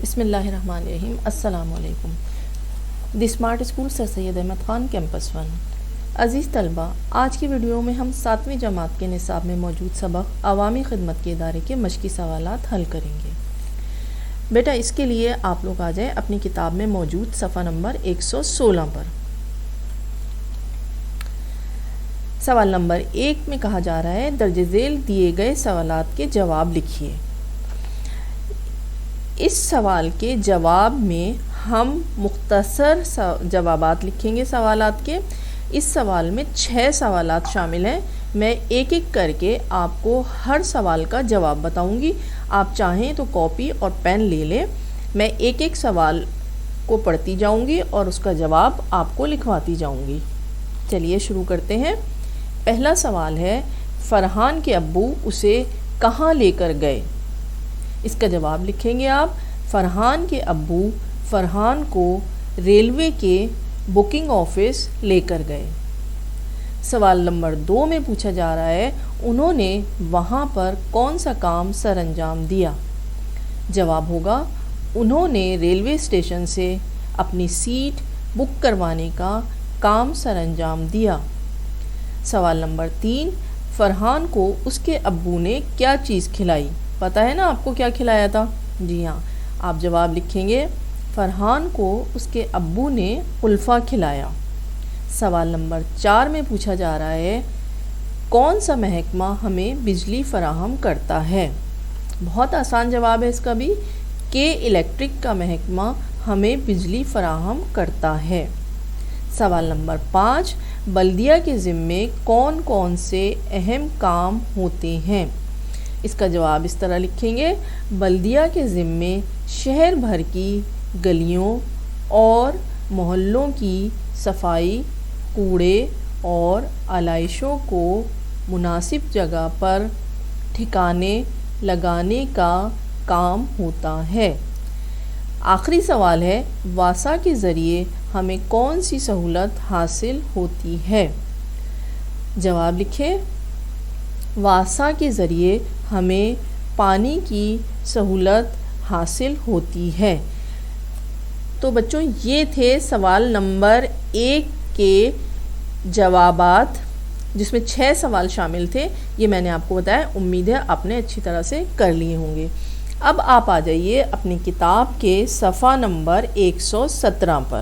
بسم اللہ الرحمن الرحیم۔ السلام علیکم۔ دی اسمارٹ اسکول سر سید احمد خان کیمپس 1۔ عزیز طلبہ، آج کی ویڈیو میں ہم 7ویں جماعت کے نصاب میں موجود سبق عوامی خدمت کے ادارے کے مشقی سوالات حل کریں گے۔ بیٹا اس کے لیے آپ لوگ آ جائیں اپنی کتاب میں موجود صفحہ نمبر 116 پر۔ سوال نمبر 1 میں کہا جا رہا ہے درج ذیل دیے گئے سوالات کے جواب لکھیے۔ اس سوال کے جواب میں ہم مختصر جوابات لکھیں گے سوالات کے۔ اس سوال میں 6 سوالات شامل ہیں۔ میں ایک ایک کر کے آپ کو ہر سوال کا جواب بتاؤں گی۔ آپ چاہیں تو کاپی اور پین لے لیں۔ میں ایک ایک سوال کو پڑھتی جاؤں گی اور اس کا جواب آپ کو لکھواتی جاؤں گی۔ چلیے شروع کرتے ہیں۔ پہلا سوال ہے فرحان کے ابو اسے کہاں لے کر گئے؟ اس کا جواب لکھیں گے آپ۔ فرحان کے ابو فرحان کو ریلوے کے بکنگ آفس لے کر گئے۔ سوال نمبر 2 میں پوچھا جا رہا ہے انہوں نے وہاں پر کون سا کام سر انجام دیا؟ جواب ہوگا انہوں نے ریلوے اسٹیشن سے اپنی سیٹ بک کروانے کا کام سر انجام دیا۔ سوال نمبر 3 فرحان کو اس کے ابو نے کیا چیز کھلائی؟ پتہ ہے نا آپ کو کیا کھلایا تھا؟ جی ہاں، آپ جواب لکھیں گے فرحان کو اس کے ابو نے قلفہ کھلایا۔ سوال نمبر 4 میں پوچھا جا رہا ہے کون سا محکمہ ہمیں بجلی فراہم کرتا ہے؟ بہت آسان جواب ہے اس کا بھی کہ الیکٹرک کا محکمہ ہمیں بجلی فراہم کرتا ہے۔ سوال نمبر 5 بلدیہ کے ذمے کون کون سے اہم کام ہوتے ہیں؟ اس کا جواب اس طرح لکھیں گے بلدیہ کے ذمے شہر بھر کی گلیوں اور محلوں کی صفائی، کوڑے اور آلائشوں کو مناسب جگہ پر ٹھکانے لگانے کا کام ہوتا ہے۔ آخری سوال ہے واسا کے ذریعے ہمیں کون سی سہولت حاصل ہوتی ہے؟ جواب لکھیں واسا کے ذریعے ہمیں پانی کی سہولت حاصل ہوتی ہے۔ تو بچوں یہ تھے سوال نمبر 1 کے جوابات جس میں 6 سوال شامل تھے۔ یہ میں نے آپ کو بتایا، امید ہے آپ نے اچھی طرح سے کر لیے ہوں گے۔ اب آپ آ جائیے اپنی کتاب کے صفحہ نمبر 117 پر۔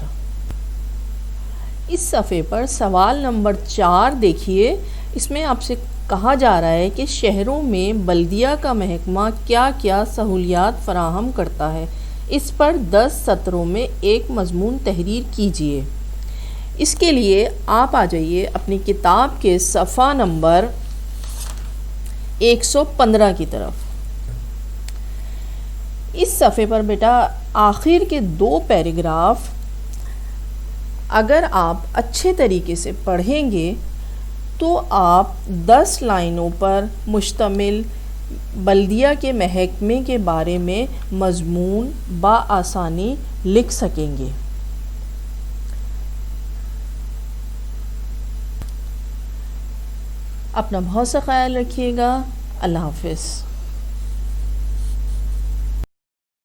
اس صفحے پر سوال نمبر 4 دیکھیے۔ اس میں آپ سے کہا جا رہا ہے کہ شہروں میں بلدیہ کا محکمہ کیا کیا سہولیات فراہم کرتا ہے؟ اس پر 10 سطروں میں ایک مضمون تحریر کیجیے۔ اس کے لیے آپ آ جائیے اپنی کتاب کے صفحہ نمبر 115 کی طرف۔ اس صفحے پر بیٹا آخر کے 2 پیراگراف اگر آپ اچھے طریقے سے پڑھیں گے تو آپ 10 لائنوں پر مشتمل بلدیہ کے محکمے کے بارے میں مضمون بآسانی لکھ سکیں گے۔ اپنا بہت سا خیال رکھیے گا۔ اللہ حافظ۔